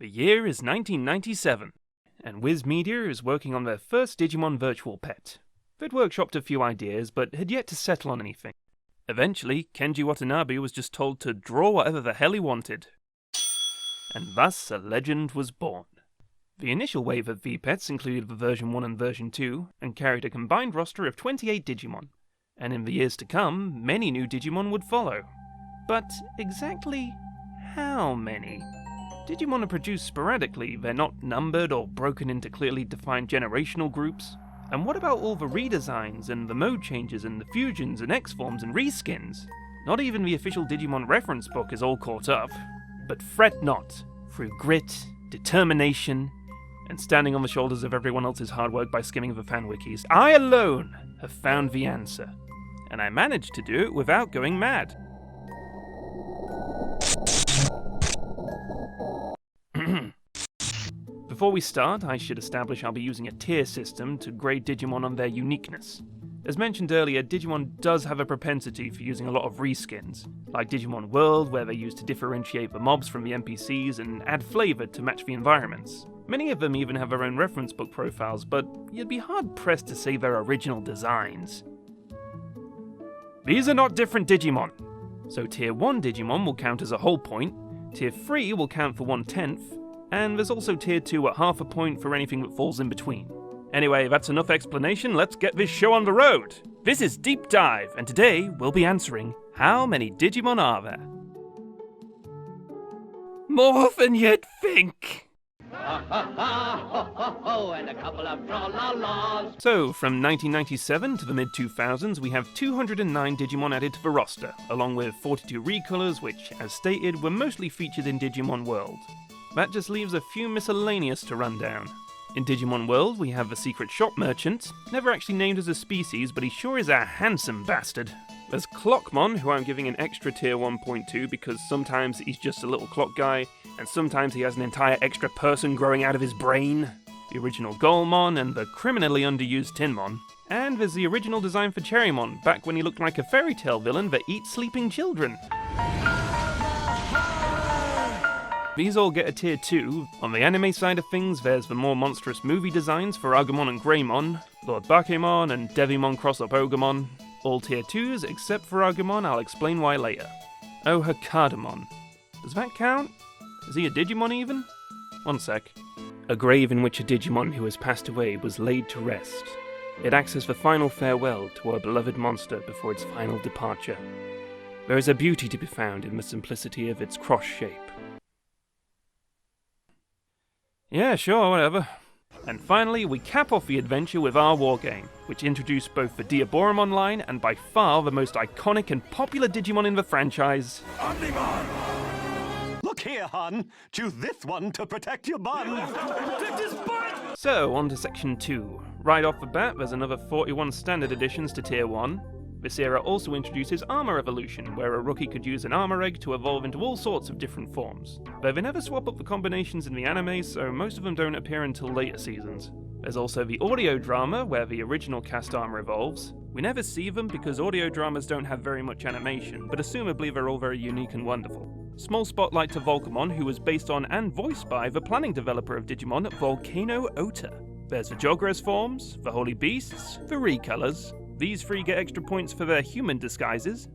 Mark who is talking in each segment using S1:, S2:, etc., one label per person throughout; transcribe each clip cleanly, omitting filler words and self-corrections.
S1: The year is 1997, and Wiz Media is working on their first Digimon virtual pet. They'd workshopped a few ideas, but had yet to settle on anything. Eventually, Kenji Watanabe was just told to draw whatever the hell he wanted. And thus, a legend was born. The initial wave of V-Pets included the version 1 and version 2, and carried a combined roster of 28 Digimon. And in the years to come, many new Digimon would follow. But exactly how many? Digimon are produced sporadically, they're not numbered or broken into clearly defined generational groups. And what about all the redesigns and the mode changes and the fusions and X-forms and reskins? Not even the official Digimon reference book is all caught up. But fret not, through grit, determination, and standing on the shoulders of everyone else's hard work by skimming the fan wikis, I alone have found the answer. And I managed to do it without going mad. Before we start, I should establish I'll be using a tier system to grade Digimon on their uniqueness. As mentioned earlier, Digimon does have a propensity for using a lot of reskins, like Digimon World, where they're used to differentiate the mobs from the NPCs and add flavour to match the environments. Many of them even have their own reference book profiles, but you'd be hard-pressed to say they're original designs. These are not different Digimon. So Tier 1 Digimon will count as a whole point, Tier 3 will count for 1/10, and there's also Tier 2 at half a point for anything that falls in between. Anyway, that's enough explanation, let's get this show on the road! This is Deep Dive, and today we'll be answering, how many Digimon are there? More than you'd think!
S2: And a couple of tra-la-las.
S1: So, from 1997 to the mid-2000s, we have 209 Digimon added to the roster, along with 42 recolors, which, as stated, were mostly featured in Digimon World. That just leaves a few miscellaneous to run down. In Digimon World, we have the secret shop merchant, never actually named as a species, but he sure is a handsome bastard. There's Clockmon, who I'm giving an extra tier 1.2 because sometimes he's just a little clock guy, and sometimes he has an entire extra person growing out of his brain. The original Golmon and the criminally underused Tinmon. And there's the original design for Cherrymon, back when he looked like a fairy tale villain that eats sleeping children. These all get a tier 2. On the anime side of things, there's the more monstrous movie designs for Agumon and Greymon, Lord Bakemon and Devimon Cross-Up Ogamon. All tier 2s, except for Agumon, I'll explain why later. Oh, Hakadamon. Does that count? Is he a Digimon even? One sec. A grave in which a Digimon who has passed away was laid to rest. It acts as the final farewell to our beloved monster before its final departure. There is a beauty to be found in the simplicity of its cross shape. Yeah, sure, whatever. And finally, we cap off the adventure with our wargame, which introduced both the Diaboromon line and by far the most iconic and popular Digimon in the franchise, Omnimon!
S3: Look here, hon. Choose this one to protect your bun.
S2: Protect his butt!
S1: So, on to Section 2. Right off the bat, there's another 41 standard additions to Tier 1. This era also introduces Armor Evolution, where a rookie could use an armor egg to evolve into all sorts of different forms. Though they never swap up the combinations in the anime, so most of them don't appear until later seasons. There's also the audio drama, where the original cast armor evolves. We never see them because audio dramas don't have very much animation, but assumably they're all very unique and wonderful. Small spotlight to Volcamon, who was based on and voiced by the planning developer of Digimon, Volcano Ota. There's the Jogress forms, the Holy Beasts, the Recolors. These three get extra points for their human disguises.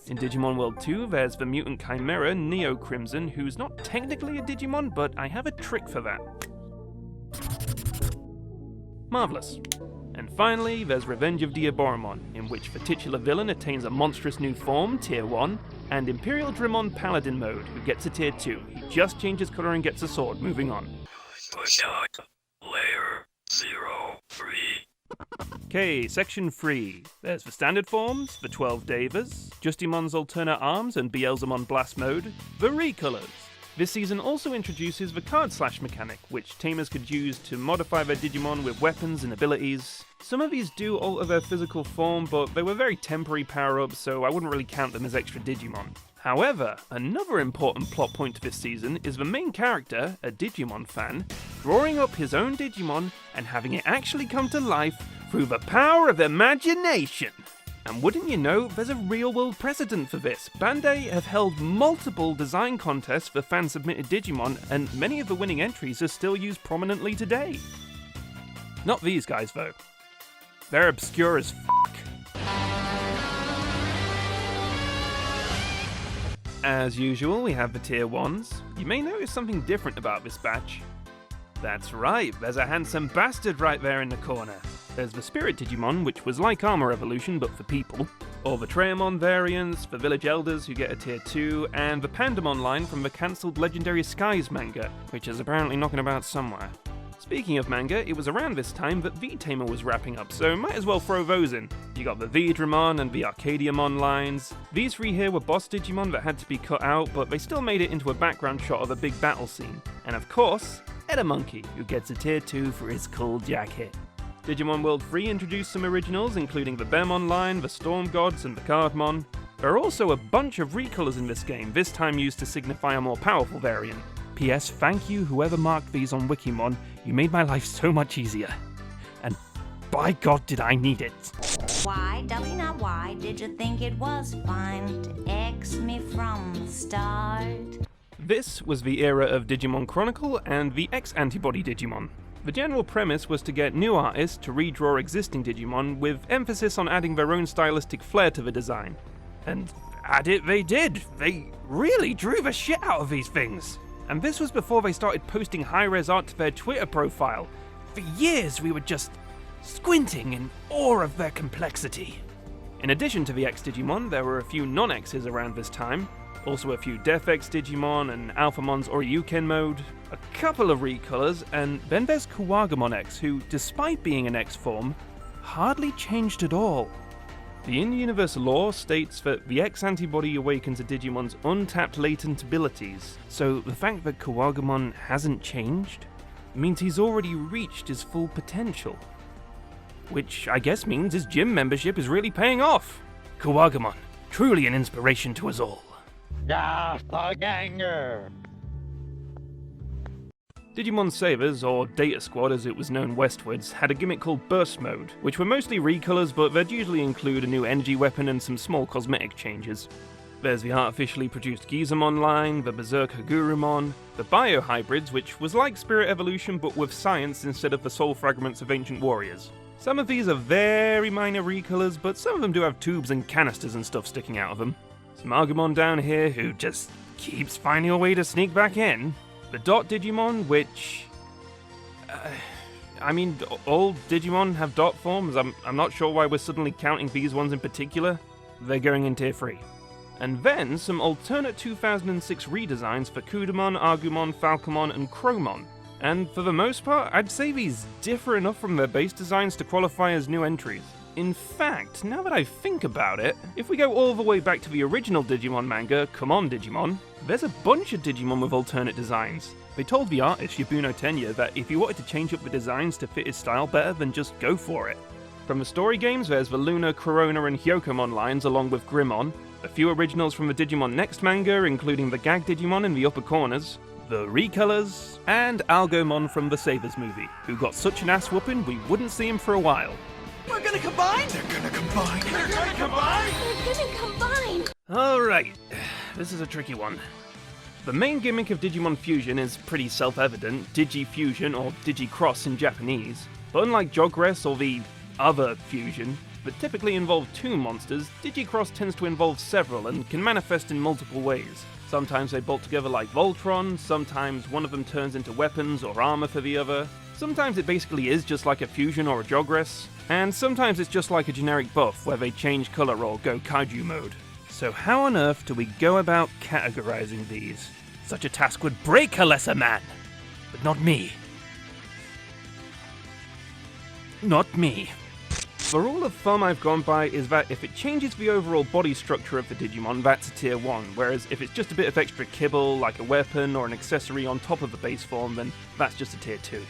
S1: In Digimon World 2, there's the mutant chimera Neo Crimson, who's not technically a Digimon, but I have a trick for that. Marvellous. And finally, there's Revenge of Diaboromon, in which the titular villain attains a monstrous new form, Tier 1, and Imperial Dramon Paladin mode, who gets a Tier 2. He just changes colour and gets a sword, moving on.
S4: Push out. Layer 03.
S1: Okay, Section 3. There's the standard forms, the 12 Devas, Justimon's alternate arms and Beelzemon Blast mode, the Recolors. This season also introduces the card slash mechanic, which tamers could use to modify their Digimon with weapons and abilities. Some of these do alter their physical form, but they were very temporary power-ups, so I wouldn't really count them as extra Digimon. However, another important plot point to this season is the main character, a Digimon fan, drawing up his own Digimon and having it actually come to life through the power of imagination. And wouldn't you know, there's a real-world precedent for this. Bandai have held multiple design contests for fan-submitted Digimon, and many of the winning entries are still used prominently today. Not these guys, though. They're obscure as fuck. As usual, we have the Tier 1s. You may notice something different about this batch. That's right, there's a handsome bastard right there in the corner. There's the Spirit Digimon, which was like Armor Evolution but for people, or the Treamon variants for Village Elders who get a Tier 2, and the Pandamon line from the cancelled Legendary Skies manga, which is apparently knocking about somewhere. Speaking of manga, it was around this time that V-Tamer was wrapping up, so might as well throw those in. You got the Vidramon and the Arcadiamon lines. These three here were boss Digimon that had to be cut out, but they still made it into a background shot of a big battle scene. And of course, Edamonkey, who gets a Tier 2 for his cool jacket. Digimon World 3 introduced some originals, including the Bearmon line, the Storm Gods, and the Cardmon. There are also a bunch of recolors in this game, this time used to signify a more powerful variant. P.S. Thank you whoever marked these on Wikimon, you made my life so much easier. And by God did I need it.
S5: Why, now why did you think it was fine to X me from the start?
S1: This was the era of Digimon Chronicle and the X-Antibody Digimon. The general premise was to get new artists to redraw existing Digimon with emphasis on adding their own stylistic flair to the design. And add it they did! They really drew the shit out of these things! And this was before they started posting high-res art to their Twitter profile. For years we were just squinting in awe of their complexity. In addition to the X-Digimon, there were a few non-X's around this time, also a few Death X Digimon and Alphamon's Oryuken mode, a couple of recolors, and then there's Kuwagamon X, who, despite being an X form, hardly changed at all. The in-universe lore states that the X-Antibody awakens a Digimon's untapped latent abilities, so the fact that Kuwagamon hasn't changed means he's already reached his full potential. Which I guess means his gym membership is really paying off. Kuwagamon, truly an inspiration to us all.
S2: Doppelganger!
S1: Digimon Savers, or Data Squad as it was known westwards, had a gimmick called Burst Mode, which were mostly recolors, but they'd usually include a new energy weapon and some small cosmetic changes. There's the artificially produced Gizamon line, the Berserk Hagurumon, the Biohybrids, which was like Spirit Evolution but with science instead of the soul fragments of ancient warriors. Some of these are very minor recolors, but some of them do have tubes and canisters and stuff sticking out of them. Some Agumon down here who just keeps finding a way to sneak back in. The Dot Digimon, which... all Digimon have dot forms. I'm not sure why we're suddenly counting these ones in particular. They're going in Tier 3. And then some alternate 2006 redesigns for Kudamon, Agumon, Falcomon, and Chromon. And for the most part, I'd say these differ enough from their base designs to qualify as new entries. In fact, now that I think about it, if we go all the way back to the original Digimon manga, Come On Digimon, there's a bunch of Digimon with alternate designs. They told the artist, Yabuno Tenya, that if he wanted to change up the designs to fit his style better, then just go for it. From the story games, there's the Luna, Corona, and Hyokomon lines along with Grimmon, a few originals from the Digimon Next manga, including the Gag Digimon in the upper corners, the Recolors, and Algomon from the Savers movie, who got such an ass whooping we wouldn't see him for a while.
S2: We're gonna combine! They're gonna combine! They're gonna combine!
S5: They're gonna combine!
S1: Alright, this is a tricky one. The main gimmick of Digimon Fusion is pretty self-evident, Digi-Fusion or Digi-Cross in Japanese, but unlike Jogress or the other Fusion, that typically involve two monsters, Digi-Cross tends to involve several and can manifest in multiple ways. Sometimes they bolt together like Voltron, sometimes one of them turns into weapons or armor for the other, sometimes it basically is just like a Fusion or a Jogress, and sometimes it's just like a generic buff where they change color or go kaiju mode. So how on earth do we go about categorizing these? Such a task would break a lesser man, but not me. Not me. The rule of thumb I've gone by is that if it changes the overall body structure of the Digimon, that's a Tier 1, whereas if it's just a bit of extra kibble, like a weapon or an accessory on top of the base form, then that's just a Tier 2.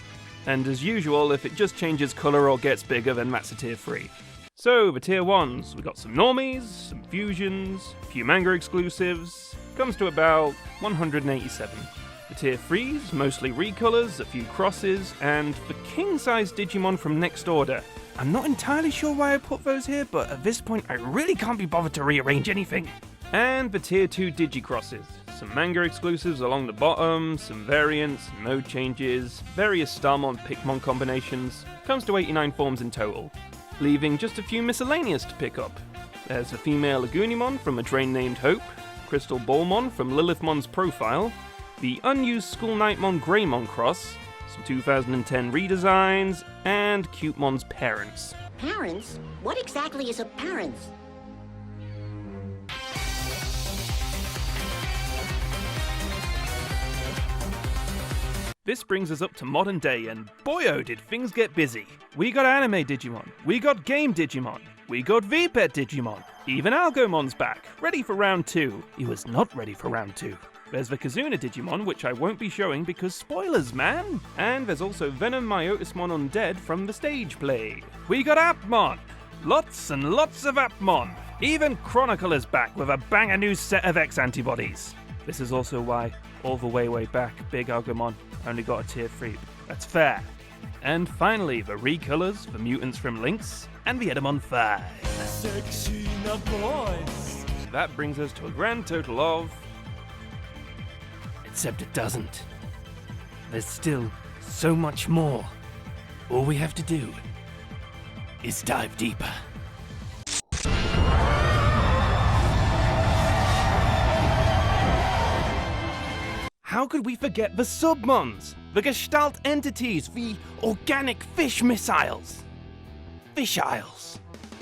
S1: And as usual, if it just changes colour or gets bigger, then that's a Tier 3. So, the Tier 1s, we got some normies, some fusions, a few manga exclusives, comes to about 187. The Tier 3s, mostly recolors, a few crosses, and the king-size Digimon from Next Order. I'm not entirely sure why I put those here, but at this point I really can't be bothered to rearrange anything. And the Tier 2 Digicrosses. Some manga exclusives along the bottom, some variants, mode changes, various Starmon Pikmon combinations. Comes to 89 forms in total, leaving just a few miscellaneous to pick up. There's a female Lagoonimon from a train named Hope, Crystal Ballmon from Lilithmon's profile, the unused School Nightmon Greymon cross, some 2010 redesigns, and Cutemon's parents.
S6: Parents? What exactly is a parents?
S1: This brings us up to modern day, and boy oh did things get busy. We got anime Digimon, we got game Digimon, we got VPET Digimon, even Algomon's back, ready for round 2. He was not ready for round 2. There's the Kazuna Digimon, which I won't be showing because spoilers, man! And there's also Venom Myotismon Undead from the stage play. We got Appmon! Lots and lots of Appmon! Even Chronicle is back with a banger new set of X-Antibodies. This is also why, all the way back, Big Agumon only got a tier 3. That's fair. And finally, the recolors, the mutants from Lynx, and the Edamon 5.
S2: Section of boys.
S1: That brings us to a grand total of... Except it doesn't. There's still so much more. All we have to do is dive deeper. How could we forget the Submons, the Gestalt entities, the organic fish missiles? Fish Isles.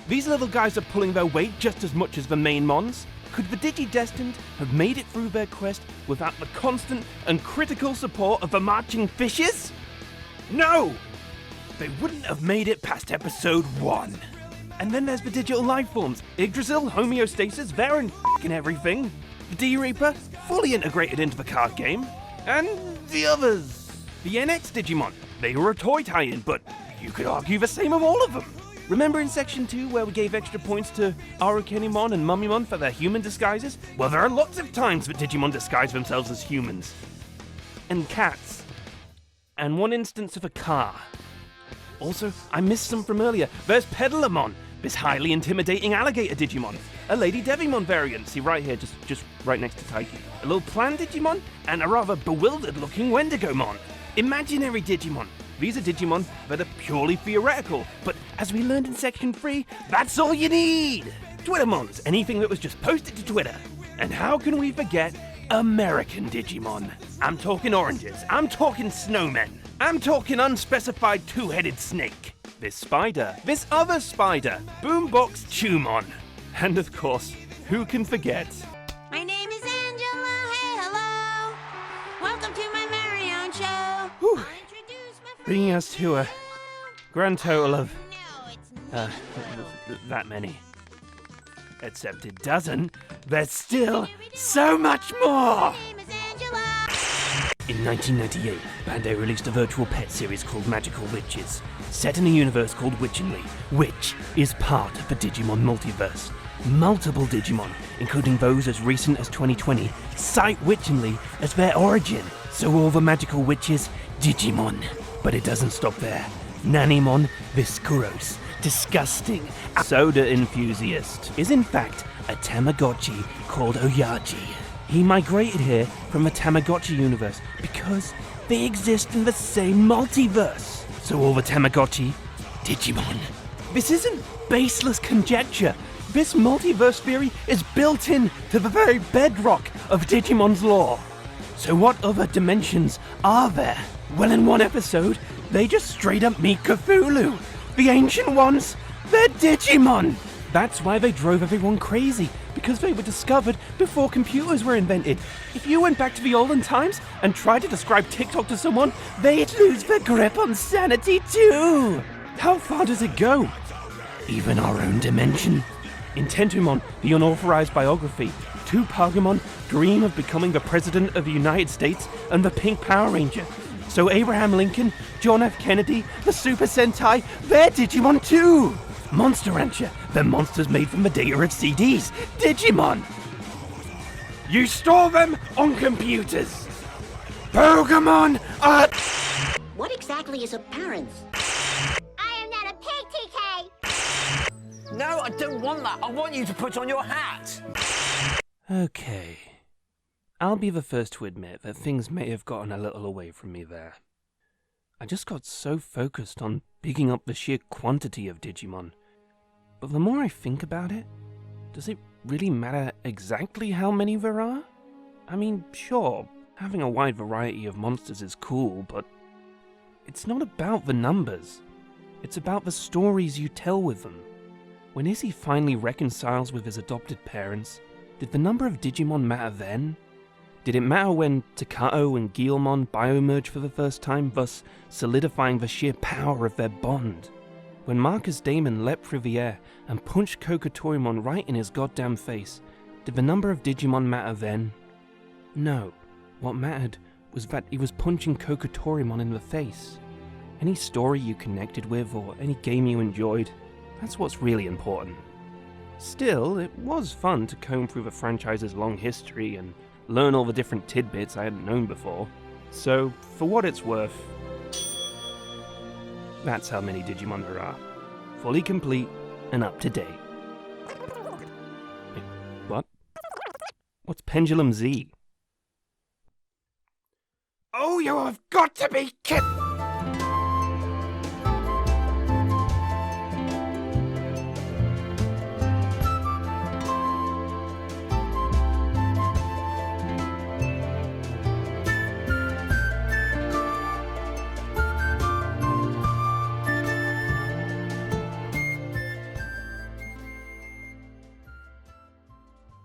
S1: These little guys are pulling their weight just as much as the main mons. Could the Digidestined have made it through their quest without the constant and critical support of the marching fishes? No! They wouldn't have made it past episode 1. And then there's the digital life forms. Yggdrasil, homeostasis, they're in f***ing everything. The D-Reaper, fully integrated into the card game. And the others. The NX Digimon, they were a toy tie-in, but you could argue the same of all of them. Remember in section 2 where we gave extra points to Arukenimon and Mummymon for their human disguises? Well, there are lots of times that Digimon disguise themselves as humans. And cats. And one instance of a car. Also, I missed some from earlier. There's Pedalamon, this highly intimidating alligator Digimon. A Lady Devimon variant, see right here, just right next to Taiki. A little Plan Digimon, and a rather bewildered-looking Wendigomon. Imaginary Digimon. These are Digimon that are purely theoretical, but as we learned in section 3, that's all you need! Twittermons, anything that was just posted to Twitter. And how can we forget American Digimon? I'm talking oranges, I'm talking snowmen, I'm talking unspecified two-headed snake. This spider, this other spider, Boombox Tumon. And of course, who can forget?
S5: My name is Angela. Hey, hello. Welcome to my very own show.
S1: Whew.
S5: I'll introduce my
S1: Bringing us to a grand total of
S5: No, it's not.
S1: that many. Except it doesn't. There's still so much more!
S5: My name is Angela.
S1: In 1998, Bandai released a virtual pet series called Magical Witches, set in a universe called Witchenly, which is part of the Digimon Multiverse. Multiple Digimon, including those as recent as 2020, cite Witchenly as their origin, so all the magical witches, Digimon. But it doesn't stop there. Nanimon, this gross, disgusting, soda enthusiast, is in fact a Tamagotchi called Oyaji. He migrated here from the Tamagotchi universe because they exist in the same multiverse. So all the Tamagotchi, Digimon. This isn't baseless conjecture. This multiverse theory is built in to the very bedrock of Digimon's lore. So what other dimensions are there? Well, in one episode, they just straight up meet Cthulhu. The Ancient Ones, they're Digimon. That's why they drove everyone crazy, because they were discovered before computers were invented. If you went back to the olden times and tried to describe TikTok to someone, they'd lose their grip on sanity too. How far does it go? Even our own dimension. In Tentumon, the unauthorized biography, two Pagumon dream of becoming the President of the United States and the Pink Power Ranger. So Abraham Lincoln, John F. Kennedy, the Super Sentai, they're Digimon too! Monster Rancher, they're monsters made from the data of CDs. Digimon! You store them on computers! Pokemon are...
S6: What exactly is a parents?
S5: I am not a pig TK.
S7: No, I don't want that. I want you to put on your hat.
S1: Okay. I'll be the first to admit that things may have gotten a little away from me there. I just got so focused on picking up the sheer quantity of Digimon. But the more I think about it, does it really matter exactly how many there are? I mean, sure, having a wide variety of monsters is cool, but it's not about the numbers. It's about the stories you tell with them. When Izzy finally reconciles with his adopted parents, did the number of Digimon matter then? Did it matter when Takao and Guilmon biomerge for the first time, thus solidifying the sheer power of their bond? When Marcus Damon leapt through the air and punched Kokatorimon right in his goddamn face, did the number of Digimon matter then? No. What mattered was that he was punching Kokatorimon in the face. Any story you connected with or any game you enjoyed, that's what's really important. Still, it was fun to comb through the franchise's long history and learn all the different tidbits I hadn't known before. So, for what it's worth, that's how many Digimon there are. Fully complete and up to date. Wait, what? What's Pendulum Z? Oh, you have got to be kidding!